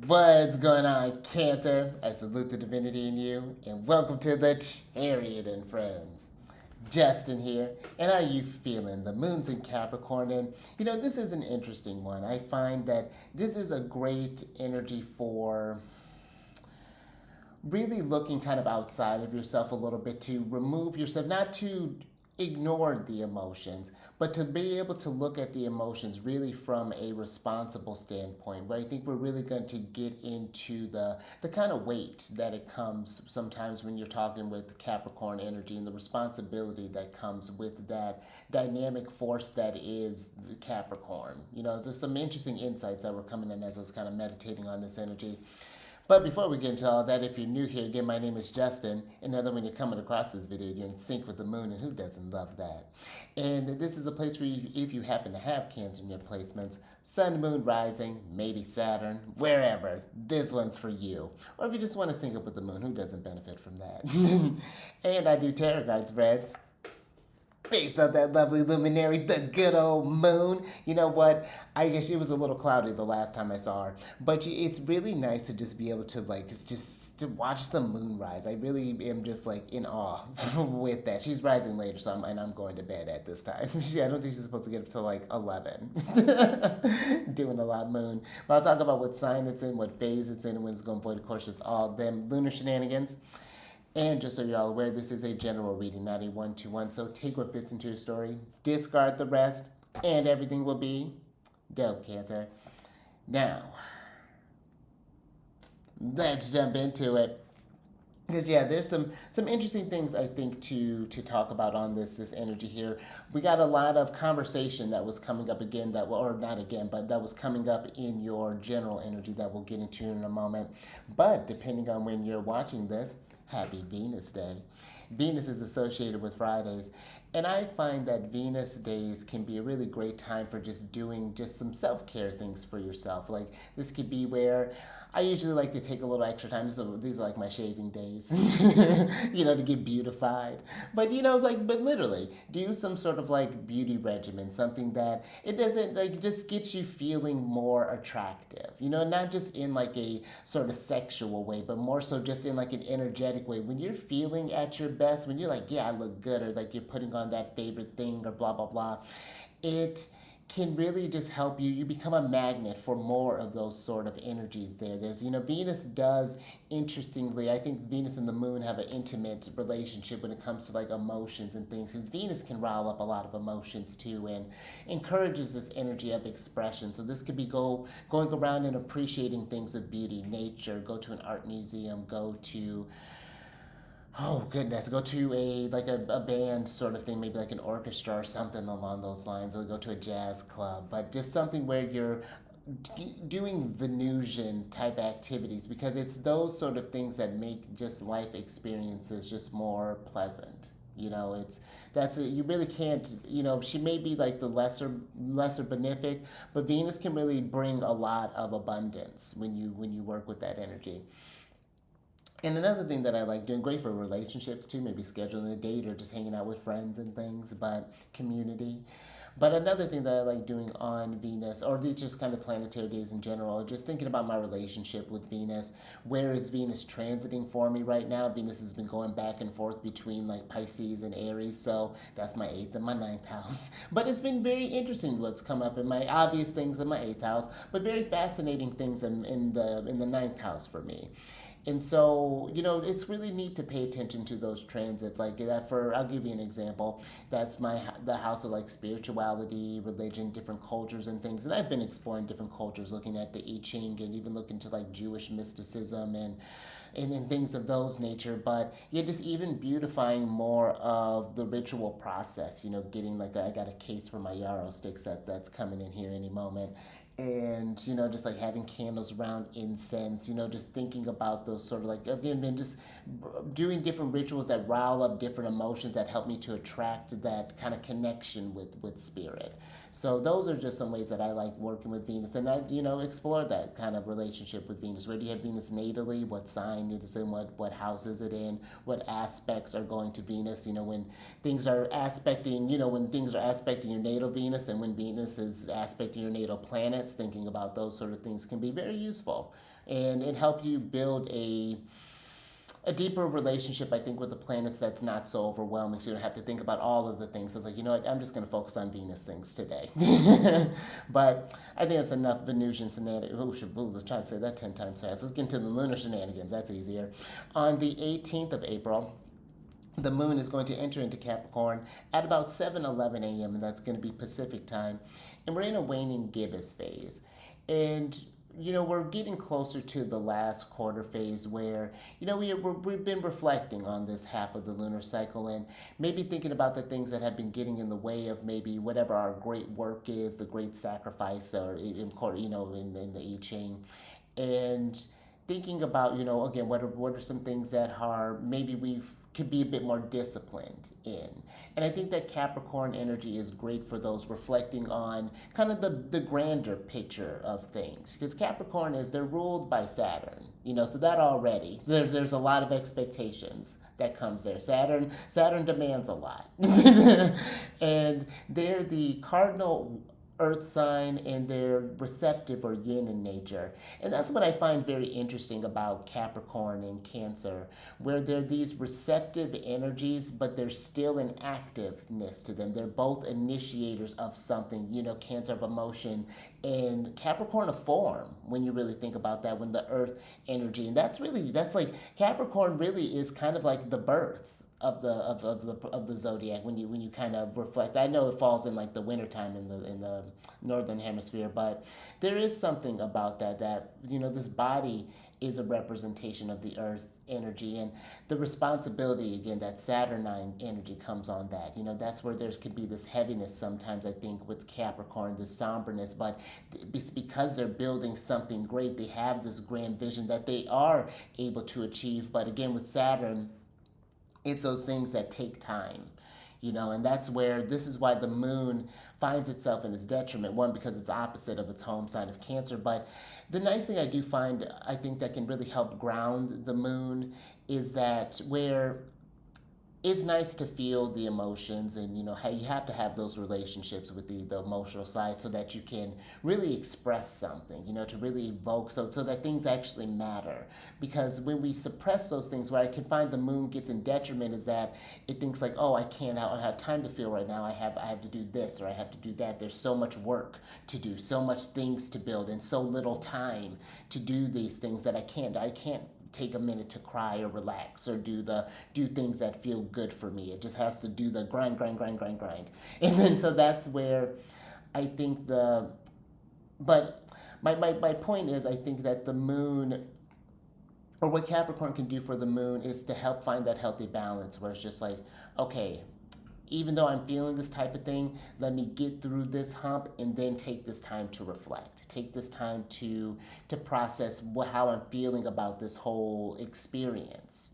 What's going on, Cancer? I salute the divinity in you, and welcome to the Chariot Friends. Justin here, and how are you feeling? The moon's in Capricorn, and this is an interesting one. I find that this is a great energy for really looking kind of outside of yourself a little bit to remove yourself, not to ignore the emotions, but to be able to look at the emotions really from a responsible standpoint, where I think we're really going to get into the kind of weight that it comes sometimes when you're talking with Capricorn energy and the responsibility that comes with that dynamic force that is the Capricorn. There's some interesting insights that were coming in as I was kind of meditating on this energy. But before we get into all that, if you're new here, again, my name is Justin. And now that when you're coming across this video, you're in sync with the moon, and who doesn't love that? And this is a place for you if you happen to have Cancer in your placements. Sun, moon, rising, maybe Saturn, wherever. This one's for you. Or if you just want to sync up with the moon, who doesn't benefit from that? And I do tarot card spreads based on that lovely luminary, the good old moon. You know what? I guess it was a little cloudy the last time I saw her, but it's really nice to just be able to just to watch the moon rise. I really am just like in awe with that. She's rising later, so I'm going to bed at this time. I don't think she's supposed to get up till like 11. Doing a lot of moon. But I'll talk about what sign it's in, what phase it's in, and when it's going to avoid. Of course, just all them lunar shenanigans. And just so you're all aware, this is a general reading, not a one-to-one. So take what fits into your story, discard the rest, and everything will be dope, Cancer. Now, let's jump into it. Because there's some interesting things I think to talk about on this energy here. We got a lot of conversation that was coming up again or not again, but that was coming up in your general energy that we'll get into in a moment. But depending on when you're watching this, happy Venus Day. Venus is associated with Fridays, and I find that Venus days can be a really great time for just doing just some self-care things for yourself. Like this could be where I usually like to take a little extra time. So these are like my shaving days, to get beautified. But but literally do some sort of like beauty regimen, something that it doesn't like just gets you feeling more attractive. Not just in like a sort of sexual way, but more so just in like an energetic way. When you're feeling at your best, when you're like, yeah, I look good, or like you're putting on that favorite thing, or blah blah blah, it can really just help you. You become a magnet for more of those sort of energies there. Venus does, interestingly, I think Venus and the moon have an intimate relationship when it comes to like emotions and things, because Venus can rile up a lot of emotions too and encourages this energy of expression. So this could be going around and appreciating things of beauty, nature, go to an art museum, go to oh goodness, go to a band sort of thing, maybe like an orchestra or something along those lines, or go to a jazz club, but just something where you're doing Venusian type activities, because it's those sort of things that make just life experiences just more pleasant. You really can't. She may be like the lesser benefic, but Venus can really bring a lot of abundance when you work with that energy. And another thing that I like doing, great for relationships too, maybe scheduling a date or just hanging out with friends and things, but community. But another thing that I like doing on Venus, or these just kind of planetary days in general, just thinking about my relationship with Venus. Where is Venus transiting for me right now? Venus has been going back and forth between like Pisces and Aries, so that's my 8th and my 9th house. But it's been very interesting what's come up in my obvious things in my 8th house, but very fascinating things in the 9th house for me. And so, it's really neat to pay attention to those transits. Like that I'll give you an example. That's the house of like spirituality, religion, different cultures and things. And I've been exploring different cultures, looking at the I-Ching and even looking to like Jewish mysticism and things of those nature. But just even beautifying more of the ritual process. Getting like I got a case for my yarrow sticks that's coming in here any moment, and just like having candles around, incense, just thinking about those sort of like, again, and just doing different rituals that rile up different emotions that help me to attract that kind of connection with spirit. So those are just some ways that I like working with Venus, and I explore that kind of relationship with Venus. Where do you have Venus natally? What sign it is in? What house is it in? What aspects are going to Venus? When things are aspecting, when things are aspecting your natal Venus, and when Venus is aspecting your natal planet, planets, thinking about those sort of things can be very useful, and it help you build a deeper relationship, I think, with the planets that's not so overwhelming. So you don't have to think about all of the things. It's like, you know what, I'm just going to focus on Venus things today. But I think that's enough Venusian shenanigans. Let's try to say that 10 times fast. Let's get into the lunar shenanigans. That's easier. On the 18th of April, the moon is going to enter into Capricorn at about 7:11 a.m., and that's going to be Pacific time. And we're in a waning gibbous phase. And we're getting closer to the last quarter phase where, we've been reflecting on this half of the lunar cycle and maybe thinking about the things that have been getting in the way of maybe whatever our great work is, the great sacrifice, or in the I-Ching. And thinking about, again, what are some things that are maybe could be a bit more disciplined in. And I think that Capricorn energy is great for those reflecting on kind of the grander picture of things. Because Capricorn they're ruled by Saturn, so that already, there's a lot of expectations that comes there. Saturn demands a lot. And they're the cardinal earth sign, and they're receptive or yin in nature. And that's what I find very interesting about Capricorn and Cancer, where they're these receptive energies, but there's still an activeness to them. They're both initiators of something, Cancer of emotion and Capricorn of form, when you really think about that, when the earth energy. And that's like Capricorn really is kind of like the birth of the zodiac when you kind of reflect. I know it falls in like the wintertime in the northern hemisphere, but there is something about that this body is a representation of the earth energy, and the responsibility, again, that Saturnine energy comes on that. That's where could be this heaviness sometimes, I think, with Capricorn, this somberness, but it's because they're building something great. They have this grand vision that they are able to achieve, but again, with Saturn, it's those things that take time, and this is why the moon finds itself in its detriment. One, because it's opposite of its home sign of Cancer. But the nice thing I do find, I think, that can really help ground the moon is that where it's nice to feel the emotions, and how you have to have those relationships with the emotional side so that you can really express something, to really evoke, so that things actually matter. Because when we suppress those things, where I can find the moon gets in detriment is that it thinks like, oh, I don't have time to feel right now. I have to do this, or I have to do that. There's so much work to do, so much things to build, and so little time to do these things that I can't take a minute to cry or relax or do things that feel good for me. It just has to do the grind. And then so that's where I think but my point is, I think that the moon, or what Capricorn can do for the moon, is to help find that healthy balance where it's just like, okay, even though I'm feeling this type of thing, let me get through this hump and then take this time to reflect. Take this time to process how I'm feeling about this whole experience,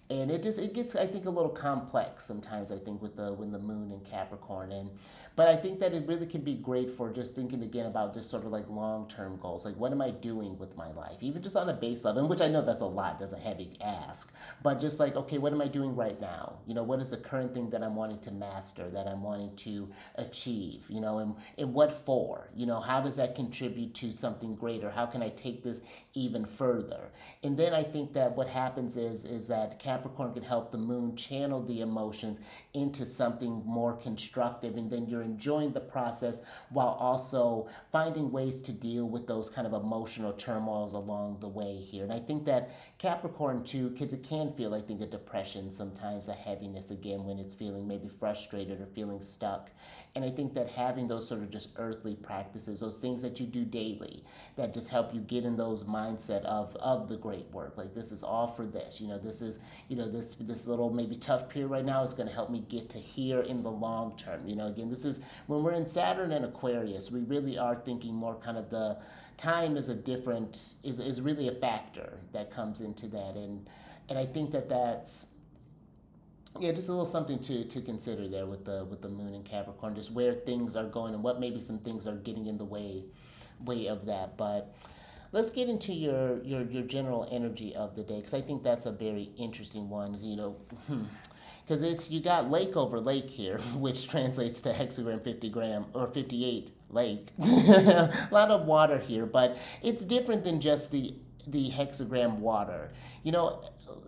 And it gets, I think, a little complex sometimes, I think, when the moon in Capricorn. But I think that it really can be great for just thinking again about just sort of like long-term goals. Like, what am I doing with my life? Even just on a base level, which I know that's a lot, that's a heavy ask. But just like, okay, what am I doing right now? What is the current thing that I'm wanting to master, that I'm wanting to achieve? And what for? How does that contribute to something greater? How can I take this even further? And then I think that what happens is that Capricorn can help the moon channel the emotions into something more constructive, and then you're enjoying the process while also finding ways to deal with those kind of emotional turmoils along the way here. And I think that Capricorn too, because it can feel, I think, a depression sometimes, a heaviness again when it's feeling maybe frustrated or feeling stuck. And I think that having those sort of just earthly practices, those things that you do daily, that just help you get in those mindset of the great work. Like, this is all for this. This is, this little maybe tough period right now is going to help me get to here in the long term. Again, this is when we're in Saturn and Aquarius, we really are thinking more kind of the time is is really a factor that comes into that. And I think that's, yeah, just a little something to consider there with the moon in Capricorn, just where things are going and what maybe some things are getting in the way of that. But let's get into your general energy of the day, because I think that's a very interesting one. because it's you got lake over lake here, which translates to hexagram 50 gram or 58 lake. A lot of water here, but it's different than just the hexagram water. You know,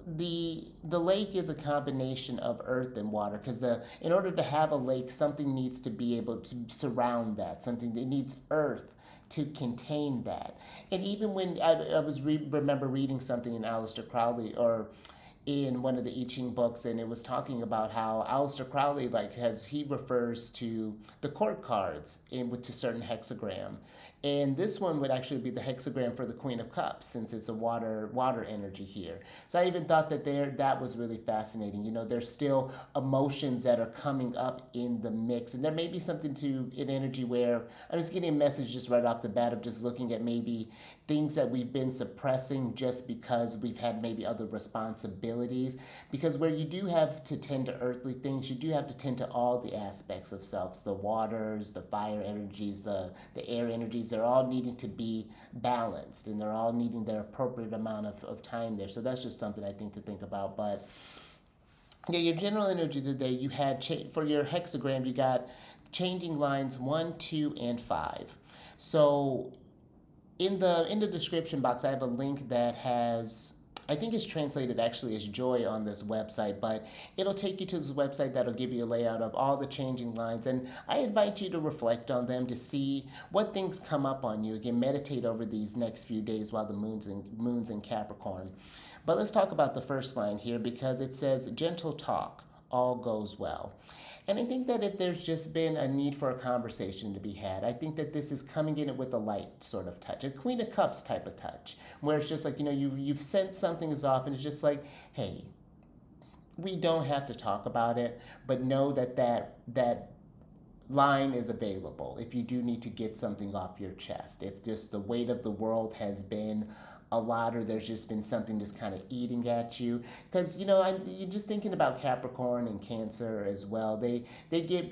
the lake is a combination of earth and water because the in order to have a lake, something needs to be able to surround that. Something that needs earth to contain that. And even when I was remember reading something in Aleister Crowley or in one of the I-Ching books, and it was talking about how Aleister Crowley he refers to the court cards to certain hexagram, and this one would actually be the hexagram for the Queen of Cups since it's a water energy here. So I even thought that was really fascinating. You know, there's still emotions that are coming up in the mix, and there may be something to an energy where I'm just getting a message just right off the bat of just looking at maybe things that we've been suppressing just because we've had maybe other responsibilities. Because where you do have to tend to earthly things, you do have to tend to all the aspects of selves, the waters, the fire energies, the air energies. They're all needing to be balanced, and they're all needing their appropriate amount of time there. So that's just something I think to think about. But yeah, your general energy today, you had for your hexagram, you got changing lines 1, 2, and 5. So in the description box, I have a link that has, I think it's translated actually as joy on this website, but it'll take you to this website that'll give you a layout of all the changing lines. And I invite you to reflect on them to see what things come up on you. Again, meditate over these next few days while the moon's in Capricorn. But let's talk about the first line here because it says, gentle talk, all goes well. And I think that if there's just been a need for a conversation to be had, I think that this is coming in it with a light sort of touch, a Queen of Cups type of touch, where it's just like, you know, you've sensed something is off and it's just like, hey, we don't have to talk about it, but know that line is available if you do need to get something off your chest. If just the weight of the world has been a lot, or there's just been something just kind of eating at you, because you know you're just thinking about Capricorn and Cancer as well. They get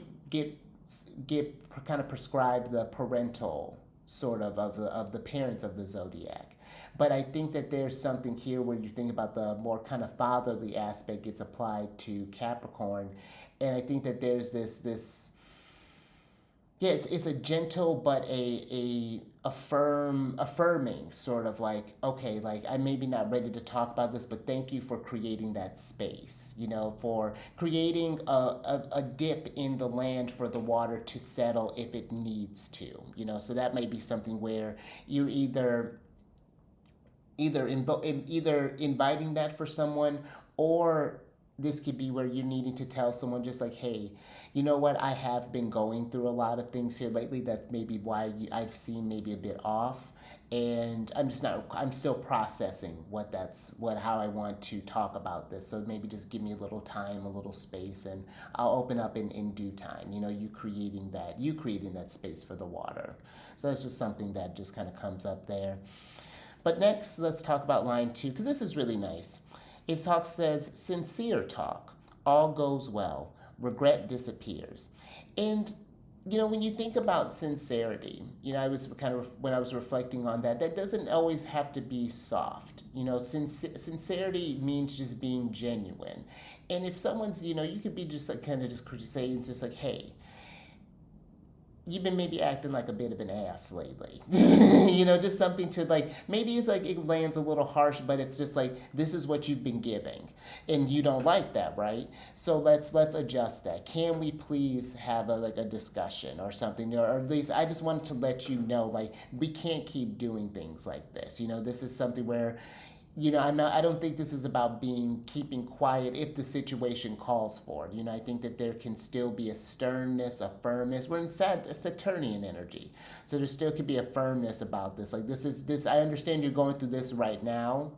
kind of prescribed the parental sort of the parents of the zodiac. But I think that there's something here where you think about the more kind of fatherly aspect gets applied to Capricorn, and I think that there's this yeah, it's a gentle but affirming sort of like, okay, like I'm maybe not ready to talk about this, but thank you for creating that space, you know, for creating a dip in the land for the water to settle if it needs to, you know. So that may be something where you're either inviting that for someone, or this could be where you're needing to tell someone just like, hey, you know what, I have been going through a lot of things here lately that maybe I've seen maybe a bit off, and I'm still processing how I want to talk about this. So maybe just give me a little time, a little space, and I'll open up in due time. You know, you creating that space for the water. So that's just something that just kind of comes up there. But next, let's talk about line 2, because this is really nice. It says, sincere talk, all goes well, regret disappears. And, you know, when you think about sincerity, you know, when I was reflecting on that doesn't always have to be soft. You know, sincerity means just being genuine. And if someone's, you know, you could be just like kind of just saying just like, hey, you've been maybe acting like a bit of an ass lately. You know, just something to like, maybe it's like it lands a little harsh, but it's just like, this is what you've been giving and you don't like that, right? So let's adjust that. Can we please have a discussion or something? Or at least I just wanted to let you know, like, we can't keep doing things like this. You know, this is something where, you know, I don't think this is about keeping quiet if the situation calls for it. You know, I think that there can still be a sternness, a firmness. We're in Saturnian energy, so there still could be a firmness about this. Like this. I understand you're going through this right now.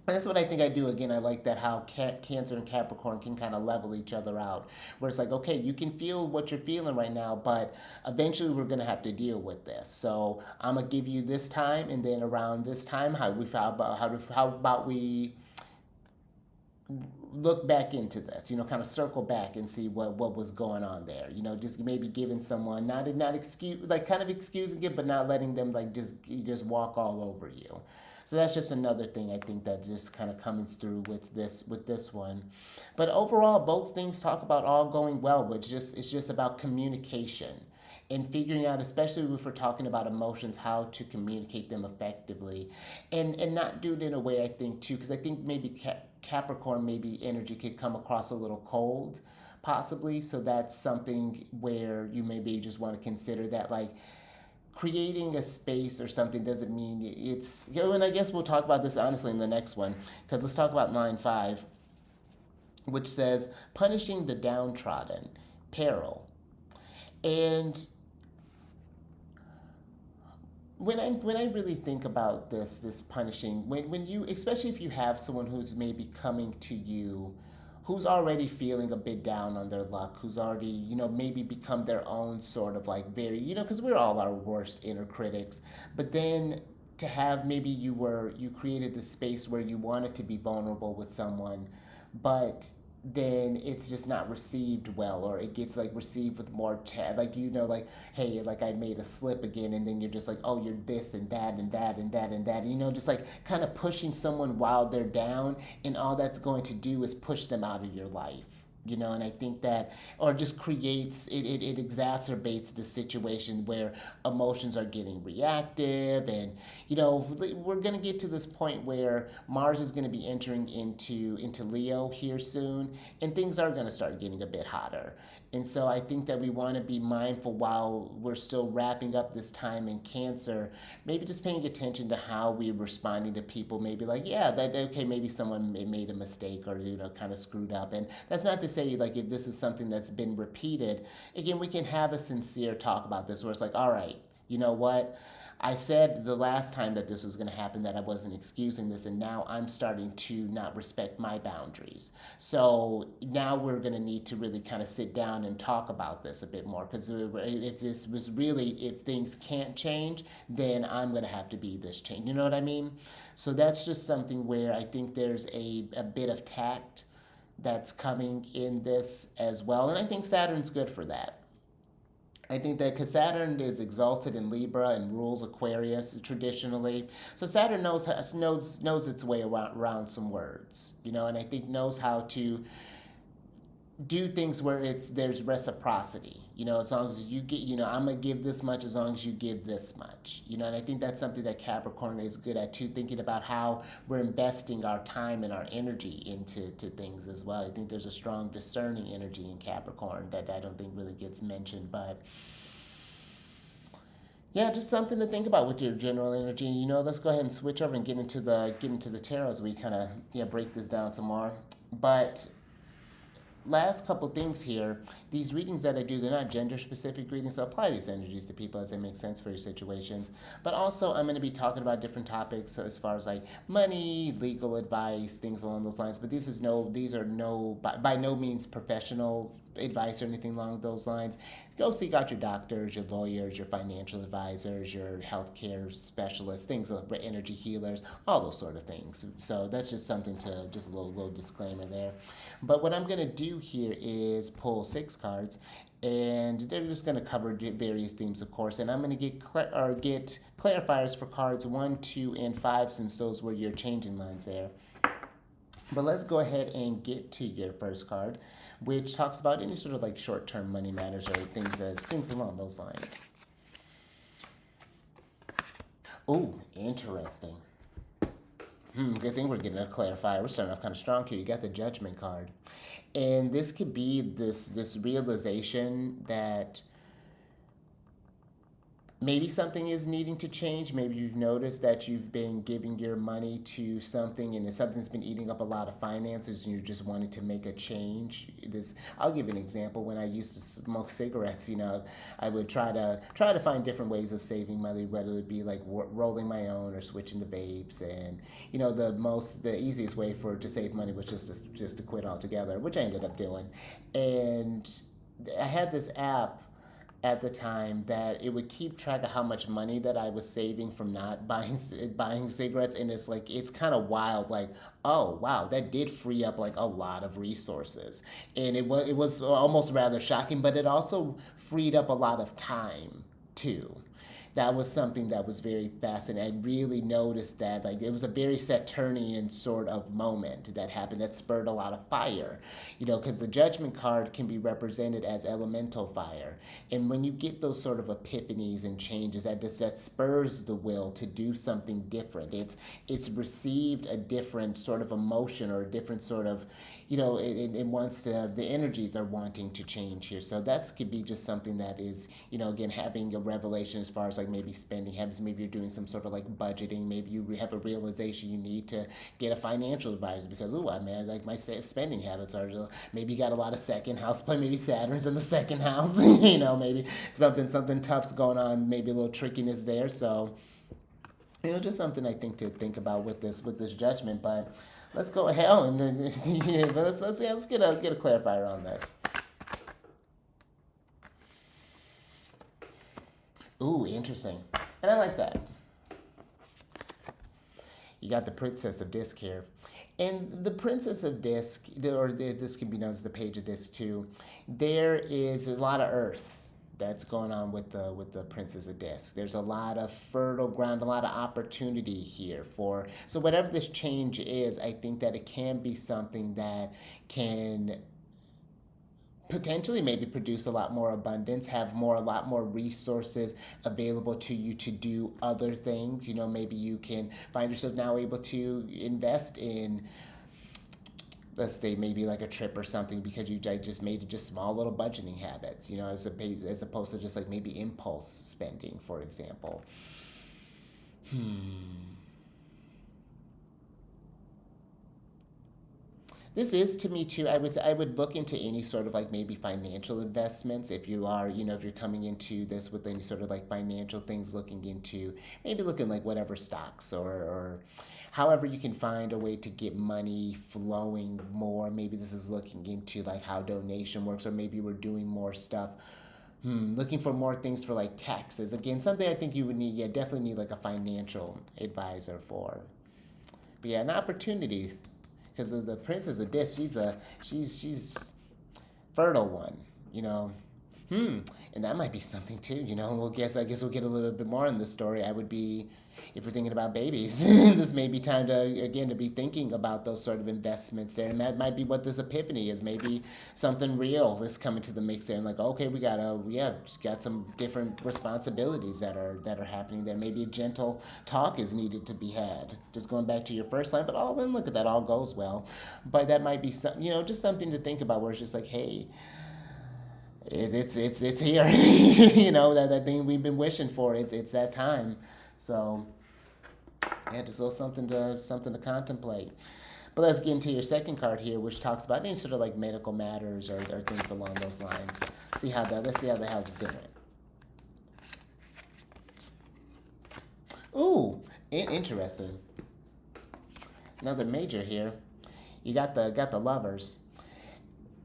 And that's what I think I do. Again, I like that how Cancer and Capricorn can kind of level each other out. Where it's like, okay, you can feel what you're feeling right now, but eventually we're going to have to deal with this. So I'm going to give you this time, and then around this time, how about we look back into this, kind of circle back and see what was going on there. Just maybe giving someone not excuse, like kind of excusing it, but not letting them like just walk all over you. So that's just another thing I think that just kind of comes through with this one. But overall, both things talk about all going well, but it's just about communication and figuring out, especially if we're talking about emotions, how to communicate them effectively, and not do it in a way, I think too, because I think maybe Capricorn maybe energy could come across a little cold, possibly. So that's something where you maybe just want to consider that, like creating a space or something doesn't mean it's, and I guess we'll talk about this honestly in the next one, because let's talk about line 5, which says punishing the downtrodden, peril. And when I really think about this punishing, when you, especially if you have someone who's maybe coming to you, who's already feeling a bit down on their luck, who's already, maybe become their own sort of like very, because we're all our worst inner critics. But then to have, maybe you created the space where you wanted to be vulnerable with someone, but then it's just not received well, or it gets like received with more like, like, hey, like I made a slip again, and then you're just like, oh, you're this and that and that and that and that, just like kind of pushing someone while they're down, and all that's going to do is push them out of your life. And I think that, or just creates it exacerbates the situation where emotions are getting reactive. And we're going to get to this point where Mars is going to be entering into Leo here soon, and things are going to start getting a bit hotter. And so I think that we want to be mindful while we're still wrapping up this time in Cancer, maybe just paying attention to how we're responding to people. Maybe like, yeah, that okay, maybe someone made a mistake, or kind of screwed up. And that's not to say like if this is something that's been repeated, again, we can have a sincere talk about this where it's like, all right, you know what? I said the last time that this was going to happen that I wasn't excusing this, and now I'm starting to not respect my boundaries. So now we're going to need to really kind of sit down and talk about this a bit more, because if this was really, if things can't change, then I'm going to have to be this change. You know what I mean? So that's just something where I think there's a bit of tact that's coming in this as well. And I think Saturn's good for that. I think that because Saturn is exalted in Libra and rules Aquarius traditionally, so Saturn knows its way around some words, and I think knows how to do things where there's reciprocity. As long as you get, I'm gonna give this much as long as you give this much. And I think that's something that Capricorn is good at too, thinking about how we're investing our time and our energy into things as well. I think there's a strong discerning energy in Capricorn that I don't think really gets mentioned, but yeah, just something to think about with your general energy. Let's go ahead and switch over and get into the tarot as we kind of break this down some more. But last couple things here, these readings that I do, they're not gender specific readings, so apply these energies to people as they make sense for your situations. But also I'm going to be talking about different topics as far as like money, legal advice, things along these lines. But these are by no means professional advice or anything along those lines. Go seek out your doctors, your lawyers, your financial advisors, your healthcare specialists, things like energy healers, all those sort of things. So that's just something to, just a little disclaimer there. But what I'm going to do here is pull 6 cards, and they're just going to cover various themes, of course. And I'm going to get clarifiers for cards 1, 2, and 5, since those were your changing lines there. But let's go ahead and get to your first card, which talks about any sort of like short-term money matters or things along those lines. Oh, interesting. Good thing we're getting a clarifier. We're starting off kind of strong here. You got the Judgment card. And this could be this realization that maybe something is needing to change. Maybe you've noticed that you've been giving your money to something, and something's been eating up a lot of finances, and you're just wanting to make a change. I'll give you an example. When I used to smoke cigarettes, I would try to find different ways of saving money, whether it be like rolling my own or switching to vapes. And the easiest way to save money was just to quit altogether, which I ended up doing. And I had this app at the time that it would keep track of how much money that I was saving from not buying cigarettes, and it's kind of wild. Like, oh wow, that did free up like a lot of resources, and it was almost rather shocking, but it also freed up a lot of time too. That was something that was very fascinating. I really noticed that like it was a very Saturnian sort of moment that happened that spurred a lot of fire, because the Judgment card can be represented as elemental fire, and when you get those sort of epiphanies and changes, that spurs the will to do something different. It's received a different sort of emotion or a different sort of, it wants to, the energies are wanting to change here. So that could be just something that is, again, having a revelation as far as like maybe spending habits. Maybe you're doing some sort of like budgeting. Maybe you have a realization you need to get a financial advisor because, oh, I mean, like my spending habits are, maybe you got a lot of second house, but maybe Saturn's in the second house, maybe something tough's going on, maybe a little trickiness there. So, just something I think to think about with this Judgment. But let's go ahead and then yeah, but let's get a clarifier on this. Ooh, interesting. And I like that. You got the Princess of Disc here. And the Princess of Disc, or this can be known as the Page of Disc too, there is a lot of earth that's going on with the Princess of Disc. There's a lot of fertile ground, a lot of opportunity here so whatever this change is, I think that it can be something that can potentially maybe produce a lot more abundance, have a lot more resources available to you to do other things. Maybe you can find yourself now able to invest in, let's say, maybe like a trip or something because you just made just small little budgeting habits, as opposed to just like maybe impulse spending, for example. This is to me too. I would look into any sort of like maybe financial investments if you are, if you're coming into this with any sort of like financial things, looking like whatever stocks or however you can find a way to get money flowing more. Maybe this is looking into like how donation works, or maybe we're doing more stuff. Looking for more things for like taxes. Again, something I think you would need. Yeah, definitely need like a financial advisor for. But yeah, an opportunity, because the Princess of Disc, she's fertile one, and that might be something too, I guess we'll get a little bit more on this story. I would be, if you're thinking about babies, this may be time to be thinking about those sort of investments there, and that might be what this epiphany is. Maybe something real is coming to the mix there, and like, okay, we got some different responsibilities that are happening there. Maybe a gentle talk is needed to be had. Just going back to your first line, but then look at that, all goes well. But that might be some, just something to think about, where it's just like, hey, it's here, that thing we've been wishing for. It's that time. So yeah, just a little something to contemplate. But let's get into your second card here, which talks about any sort of like medical matters or things along those lines. Let's see how the hell's doing. Ooh, interesting. Another major here. You got the Lovers.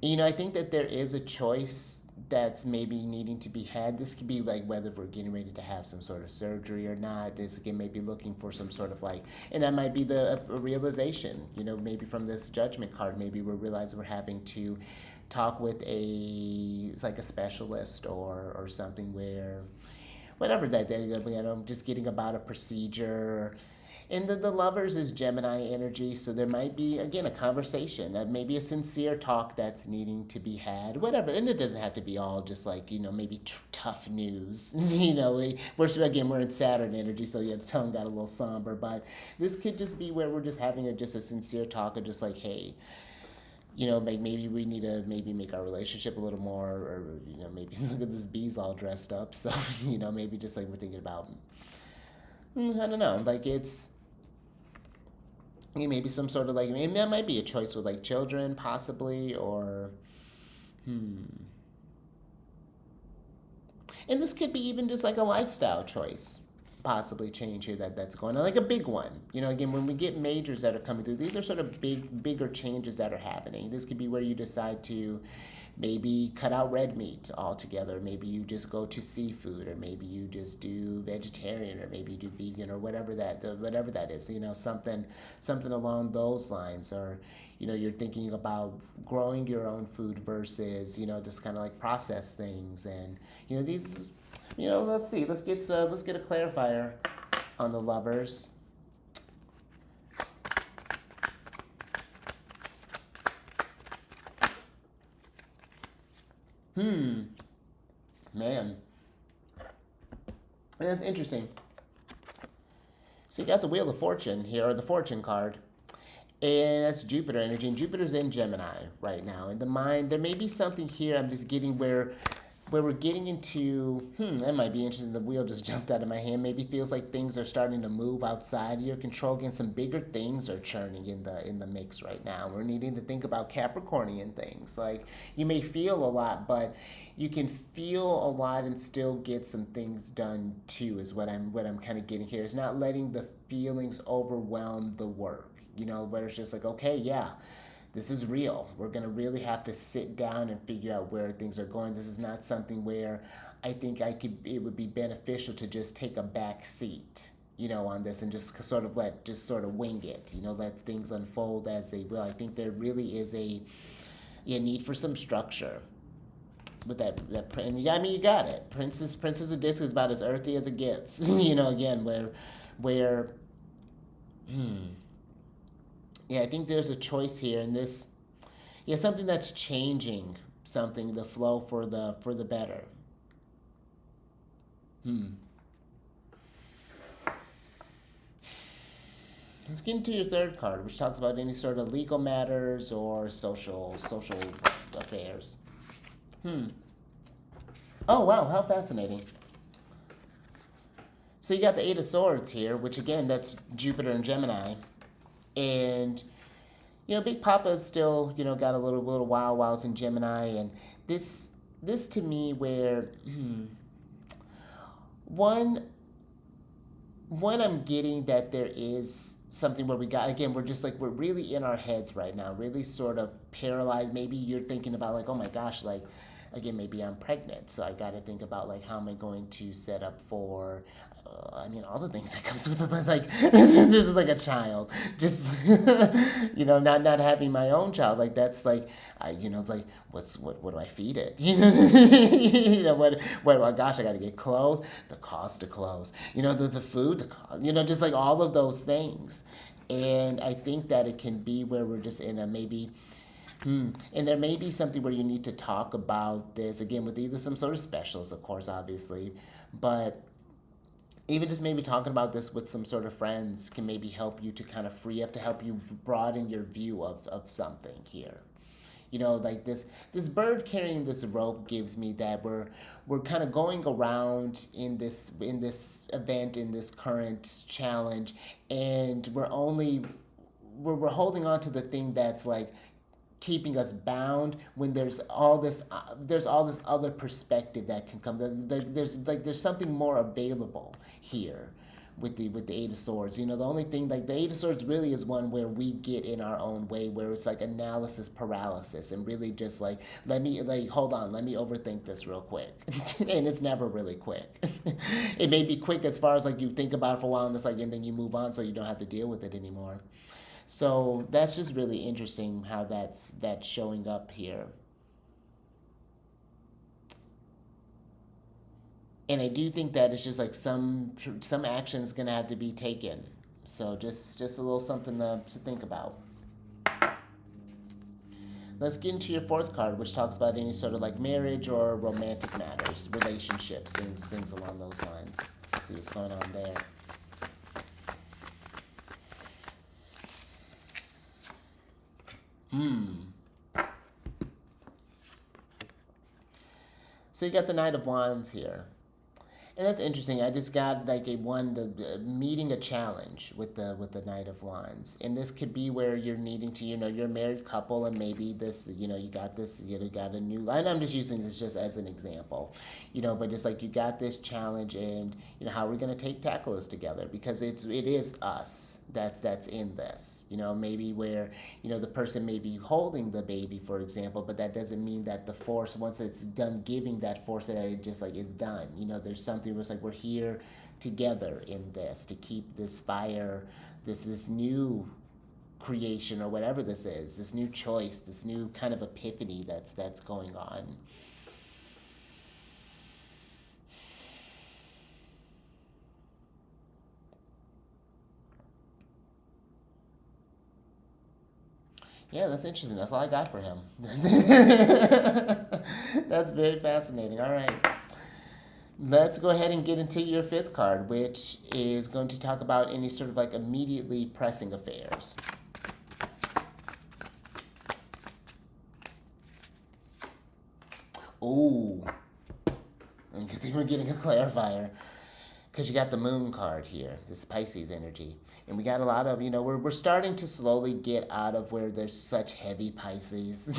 I think that there is a choice that's maybe needing to be had. This could be like whether we're getting ready to have some sort of surgery or not. This again may be looking for some sort of like, and that might be a realization, maybe from this Judgment card. Maybe we're realizing we're having to talk with it's like a specialist or something, where whatever that, just getting about a procedure. And the Lovers is Gemini energy, so there might be, again, a conversation, maybe a sincere talk that's needing to be had, whatever. And it doesn't have to be all just like, maybe tough news. We're in Saturn energy, so yeah, the tone got a little somber. But this could just be where we're just having just a sincere talk of just like, hey, maybe we need to maybe make our relationship a little more, or, maybe look at this bee's all dressed up. So, maybe just like we're thinking about, I don't know, like it's, maybe some sort of like, maybe that might be a choice with like children possibly, or and this could be even just like a lifestyle choice. possibly change here that's going on, like a big one. You know, again, when we get majors that are coming through, these are sort of bigger changes that are happening. This could be where you decide to maybe cut out red meat altogether. Maybe you just go to seafood, or maybe you just do vegetarian, or maybe you do vegan, or whatever that is. You know, something along those lines. Or you know, you're thinking about growing your own food versus, you know, just kind of like processed things. And you know, these, you know, let's see, let's get a clarifier on the Lovers. Man, that's interesting. So you got the Wheel of Fortune here, or the Fortune card. And that's Jupiter energy, and Jupiter's in Gemini right now. In the mind, there may be something here. I'm just getting where we're getting into, that might be interesting. The wheel just jumped out of my hand. Maybe feels like things are starting to move outside your control. Again, some bigger things are churning in the mix right now. We're needing to think about Capricornian things. Like, you may feel a lot, but you can feel a lot and still get some things done too, is what I'm kind of getting here. Is not letting the feelings overwhelm the work. You know, where it's just like, okay, yeah, this is real. We're going to really have to sit down and figure out where things are going. This is not something where I think it would be beneficial to just take a back seat, you know, on this, and just sort of wing it, you know, let things unfold as they will. I think there really is a need for some structure with that and I mean, you got it. Princess of Disc is about as earthy as it gets. You know, again, where yeah, I think there's a choice here in this. Yeah, something that's changing, something, the flow for the better. Let's get into your third card, which talks about any sort of legal matters or social affairs. Oh wow, how fascinating. So you got the Eight of Swords here, which again, that's Jupiter and Gemini. And you know, Big Papa's still, you know, got a little while it's in Gemini. And this to me, where one I'm getting that there is something where we're just like, we're really in our heads right now, really sort of paralyzed. Maybe you're thinking about like, oh my gosh, like, again, maybe I'm pregnant, so I got to think about like, how am I going to set up for, I mean, all the things that comes with it. Like, this is like a child, just you know, not having my own child. Like, that's like, you know, it's like, what do I feed it? You know, you know, what oh gosh, I got to get clothes, the cost of clothes, you know, the food, the cost, you know, just like all of those things. And I think that it can be where we're just in a maybe. And there may be something where you need to talk about this again with either some sort of specialist, of course, obviously, but even just maybe talking about this with some sort of friends can maybe help you to kind of free up, to help you broaden your view of something here. You know, like this bird carrying this rope gives me that we're kind of going around in this event, in this current challenge, and we're holding on to the thing that's like keeping us bound, when there's all this other perspective that can come. There's something more available here with the Eight of Swords. You know, the only thing, like, the Eight of Swords really is one where we get in our own way, where it's like analysis paralysis, and really just like, hold on, let me overthink this real quick. And it's never really quick. It may be quick as far as like you think about it for a while, and it's like, and then you move on, so you don't have to deal with it anymore. So that's just really interesting how that's showing up here. And I do think that it's just like some action is gonna have to be taken. So just a little something to think about. Let's get into your fourth card, which talks about any sort of like marriage or romantic matters, relationships, things along those lines. See what's going on there. So you got the Knight of Wands here. And that's interesting. I just got like the meeting a challenge with the Knight of Wands, and this could be where you're needing to, you're a married couple, and maybe this, you got this, got a new. And I'm just using this just as an example, but just like you got this challenge, and how are we gonna tackle this together, because it is us that's in this, maybe where the person may be holding the baby, for example, but that doesn't mean that the force, once it's done giving that force, that it just like is done. There's something where it's like we're here together in this to keep this fire, this new creation, or whatever this is, this new choice, this new kind of epiphany that's going on. Yeah, that's interesting. That's all I got for him. That's very fascinating. All right. Let's go ahead and get into your fifth card, which is going to talk about any sort of like immediately pressing affairs. Ooh. I think we're getting a clarifier, because you got the moon card here, this Pisces energy. And we got a lot of, we're starting to slowly get out of where there's such heavy Pisces.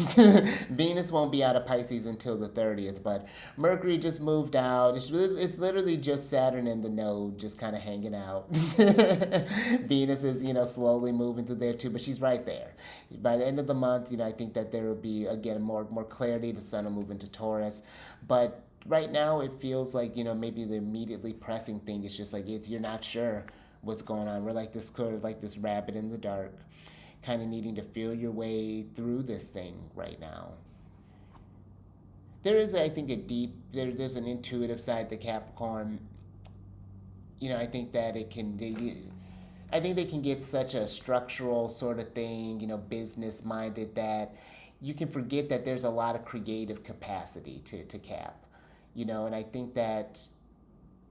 Venus won't be out of Pisces until the 30th, but Mercury just moved out. It's literally just Saturn and the node just kind of hanging out. Venus is, slowly moving through there too, but she's right there. By the end of the month, I think that there will be, again, more clarity. The sun will move into Taurus. But right now it feels like, maybe the immediately pressing thing is just like you're not sure what's going on. We're like this sort of like this rabbit in the dark, kind of needing to feel your way through this thing right now. There is, I think, there's an intuitive side to Capricorn. I think that I think they can get such a structural sort of thing, business minded, that you can forget that there's a lot of creative capacity to Cap. And I think that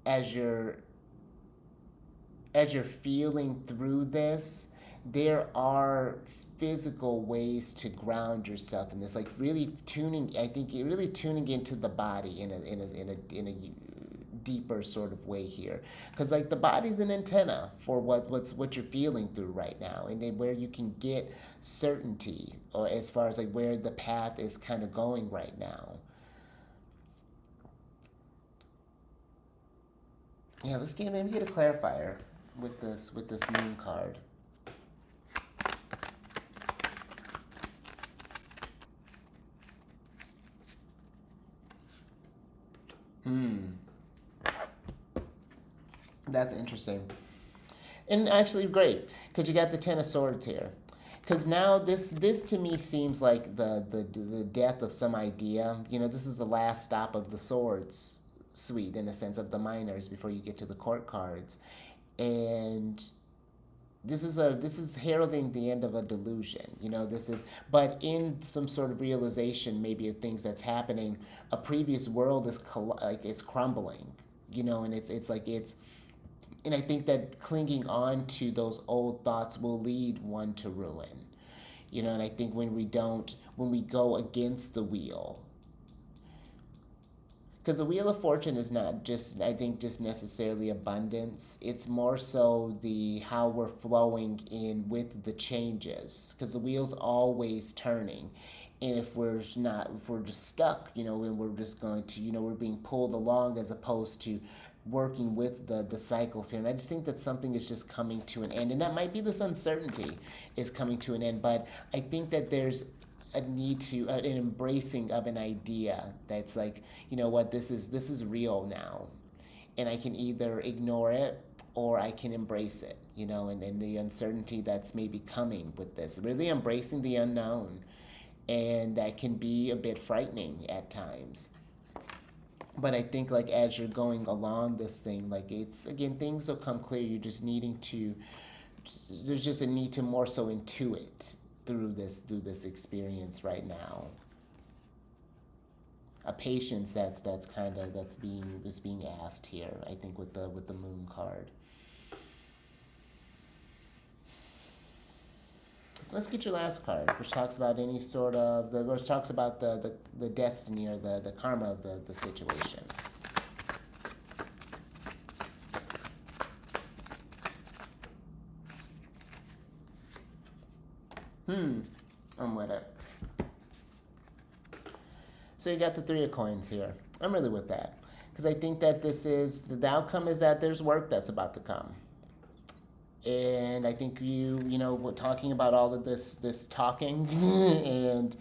as you're feeling through this, there are physical ways to ground yourself in this, like really tuning into the body in a deeper sort of way here, because like the body's an antenna for what you're feeling through right now, and then where you can get certainty, or as far as like where the path is kind of going right now. Yeah, let's maybe get a clarifier with this moon card. That's interesting. And actually great, because you got the Ten of Swords here. Because now this to me seems like the death of some idea. This is the last stop of the Swords suite, in a sense, of the minors, before you get to the court cards. And this is heralding the end of a delusion. But in some sort of realization, maybe, of things that's happening, a previous world is crumbling. And and I think that clinging on to those old thoughts will lead one to ruin. And I think when we go against the wheel, because the Wheel of Fortune is not just, I think, just necessarily abundance. It's more so how we're flowing in with the changes, because the wheel's always turning. And if we're just stuck, and we're just going to, we're being pulled along, as opposed to working with the cycles here. And I just think that something is just coming to an end, and that might be this uncertainty is coming to an end. But I think that there's a need to an embracing of an idea that's like, what, this is real now, and I can either ignore it or I can embrace it, and the uncertainty that's maybe coming with this, really embracing the unknown, and that can be a bit frightening at times. But I think, like, as you're going along this thing, like, it's, again, things will come clear. You're just there's just a need to more so intuit through this experience right now. A patience that's being asked here, I think, with the moon card. Let's get your last card, which talks about any sort of which talks about the destiny, or the karma of the situation. I'm with it. So you got the Three of Coins here. I'm really with that. Because I think that the outcome is that there's work that's about to come. And I think we're talking about all of this talking, and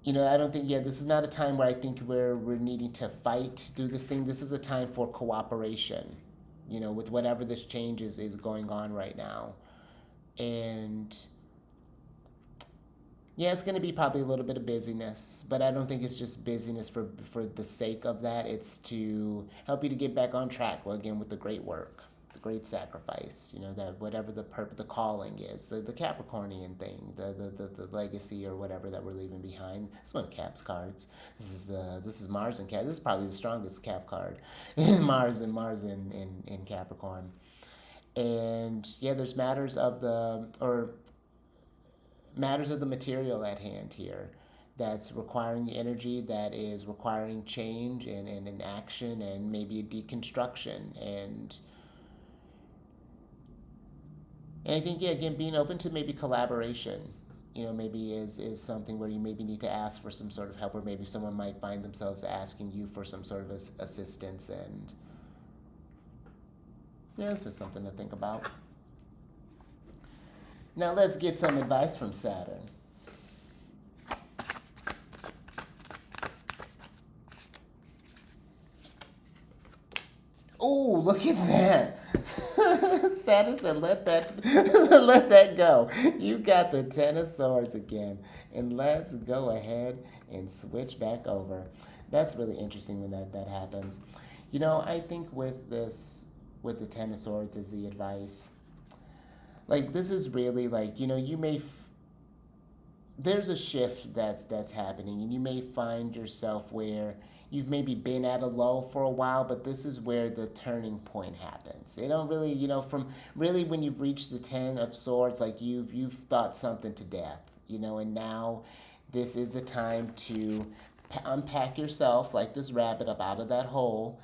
I don't think, this is not a time where I think we're needing to fight through this thing. This is a time for cooperation, with whatever this change is going on right now. And yeah, it's going to be probably a little bit of busyness, but I don't think it's just busyness for the sake of that. It's to help you to get back on track, well, again, with the great work, the great sacrifice, that whatever the calling is, the Capricornian thing, the legacy or whatever that we're leaving behind. This is one of Cap's cards. This is Mars and Cap. This is probably the strongest Cap card. Mars in Capricorn. And yeah, there's matters of the material at hand here that's requiring energy, that is requiring change and an action and maybe a deconstruction. And I think, again, being open to maybe collaboration, maybe is something where you maybe need to ask for some sort of help, or maybe someone might find themselves asking you for some sort of assistance. And yeah, this is something to think about. Now let's get some advice from Saturn. Oh, look at that. Saturn said, let that go. You got the Ten of Swords again. And let's go ahead and switch back over. That's really interesting when that happens. I think with the Ten of Swords is the advice. Like, this is really like, you may there's a shift that's happening, and you may find yourself where you've maybe been at a low for a while, but this is where the turning point happens. They don't really, from really when you've reached the Ten of Swords, like you've thought something to death, and now this is the time to unpack yourself like this rabbit up out of that hole.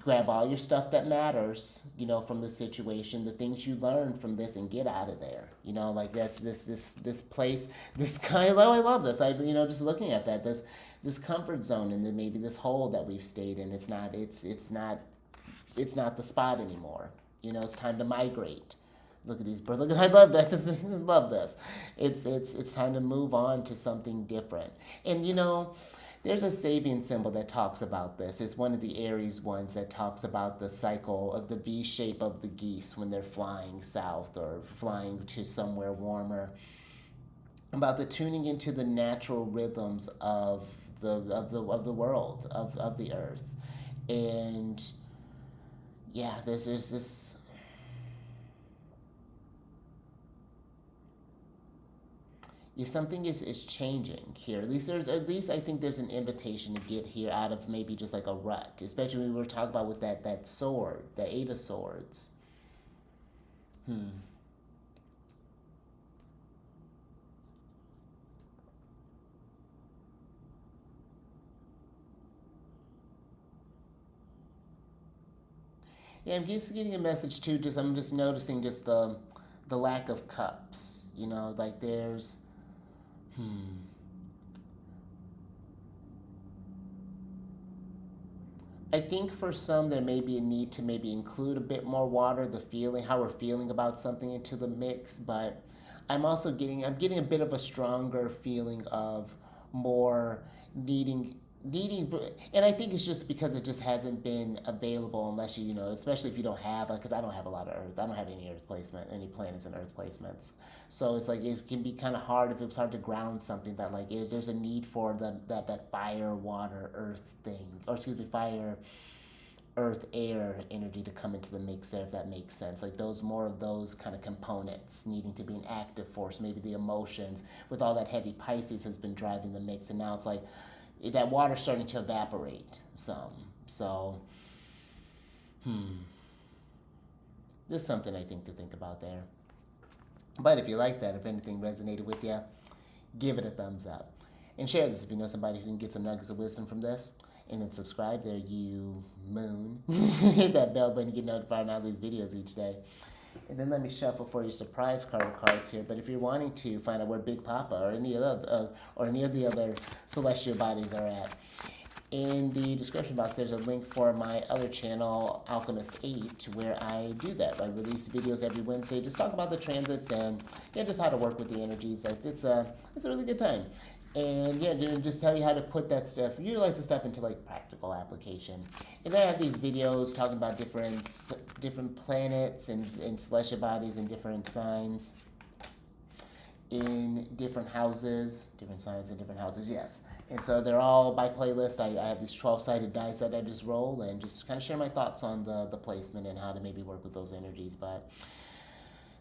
Grab all your stuff that matters, from the situation, the things you learned from this, and get out of there. Like that's this place, this kind. Oh, I love this. Just looking at that, this comfort zone, and then maybe this hole that we've stayed in. It's not the spot anymore. It's time to migrate. Look at these birds. Look at, I love that. I love this. It's time to move on to something different. And there's a Sabian symbol that talks about this. It's one of the Aries ones that talks about the cycle of the V shape of the geese when they're flying south or flying to somewhere warmer. About the tuning into the natural rhythms of the world, of the earth. And yeah, there's this. Something is changing here. At least I think there's an invitation to get here out of maybe just like a rut, especially when we were talking about with that sword, the Eight of Swords. Yeah, I'm just getting a message too. I'm just noticing just the lack of cups. Like there's. I think for some there may be a need to maybe include a bit more water, the feeling, how we're feeling about something into the mix, but I'm getting a bit of a stronger feeling of more needing, and I think it's just because it just hasn't been available unless especially if you don't have, because I don't have a lot of Earth. I don't have any planets in Earth placements. So it's like it can be kind of hard if it's hard to ground something that like there's a need for that fire, water, earth thing, or excuse me, fire, earth, air energy to come into the mix there, if that makes sense. Like more of those kind of components needing to be an active force. Maybe the emotions with all that heavy Pisces has been driving the mix, and now it's like that water's starting to evaporate some. So, there's something I think to think about there. But if you like that, if anything resonated with you, give it a thumbs up. And share this if you know somebody who can get some nuggets of wisdom from this. And then subscribe there, you moon. Hit that bell button to get notified on all these videos each day. And then let me shuffle for your surprise cards here. But if you're wanting to find out where Big Papa or any of the other celestial bodies are at, in the description box, there's a link for my other channel, Alchemist 8, where I do that. I release videos every Wednesday, just talk about the transits and yeah, just how to work with the energies. Like it's a really good time. And yeah, just tell you how to put that stuff, utilize the stuff into like practical application. And then I have these videos talking about different planets and celestial bodies in different signs, in different houses, different signs in different houses, yes. And so they're all by playlist. I have these 12-sided dice that I just roll and just kind of share my thoughts on the placement and how to maybe work with those energies. But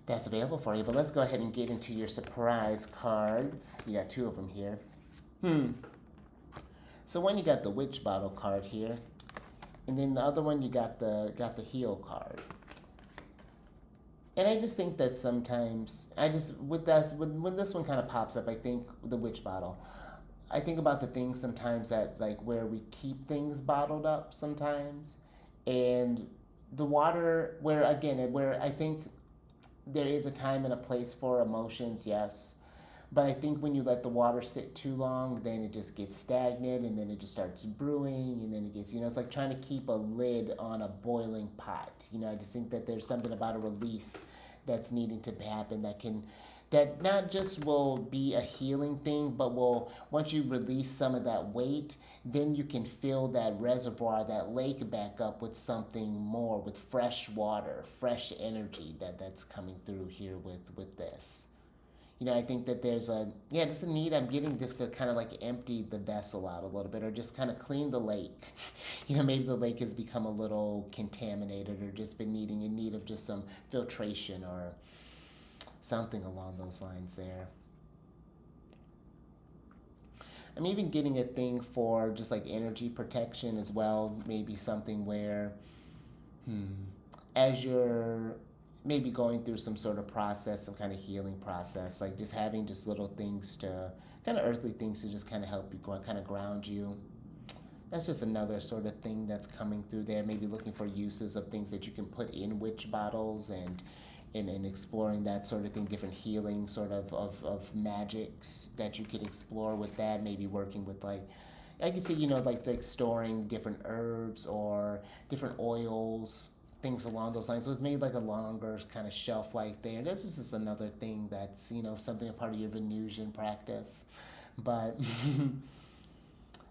that's available for you. But let's go ahead and get into your surprise cards. You got 2 of them here. So one, you got the Witch Bottle card here. And then the other one, you got the Heal card. And I just think that sometimes, when this one kind of pops up, I think the Witch Bottle. I think about the things sometimes that, like, where we keep things bottled up sometimes. And the water, where I think there is a time and a place for emotions, yes. But I think when you let the water sit too long, then it just gets stagnant and then it just starts brewing and then it gets, it's like trying to keep a lid on a boiling pot. I just think that there's something about a release that's needing to happen that not just will be a healing thing, but will, once you release some of that weight, then you can fill that reservoir, that lake back up with something more, with fresh water, fresh energy that's coming through here with this. I think that there's just a need I'm getting just to kind of like empty the vessel out a little bit or just kind of clean the lake. Maybe the lake has become a little contaminated or just been in need of just some filtration or something along those lines there. I'm even getting a thing for just like energy protection as well. Maybe something where, as you're maybe going through some sort of process, some kind of healing process, like just having just little things to, kind of earthly things to just kind of help you kind of ground you. That's just another sort of thing that's coming through there. Maybe looking for uses of things that you can put in witch bottles and exploring that sort of thing, different healing sort of magics that you could explore with that. Maybe working with like, I could see, like storing different herbs or different oils, things along those lines. So it's made like a longer kind of shelf life there. This is just another thing that's, something a part of your Venusian practice. But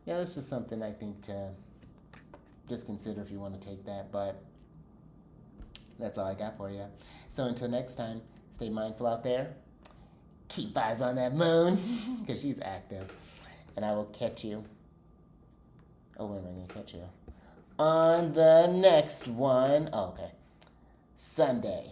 yeah, that's just something I think to just consider if you want to take that. But that's all I got for you. So until next time, stay mindful out there. Keep eyes on that moon, because she's active. And I will catch you. Oh, where am I going to catch you? On the next one. Oh, okay. Sunday.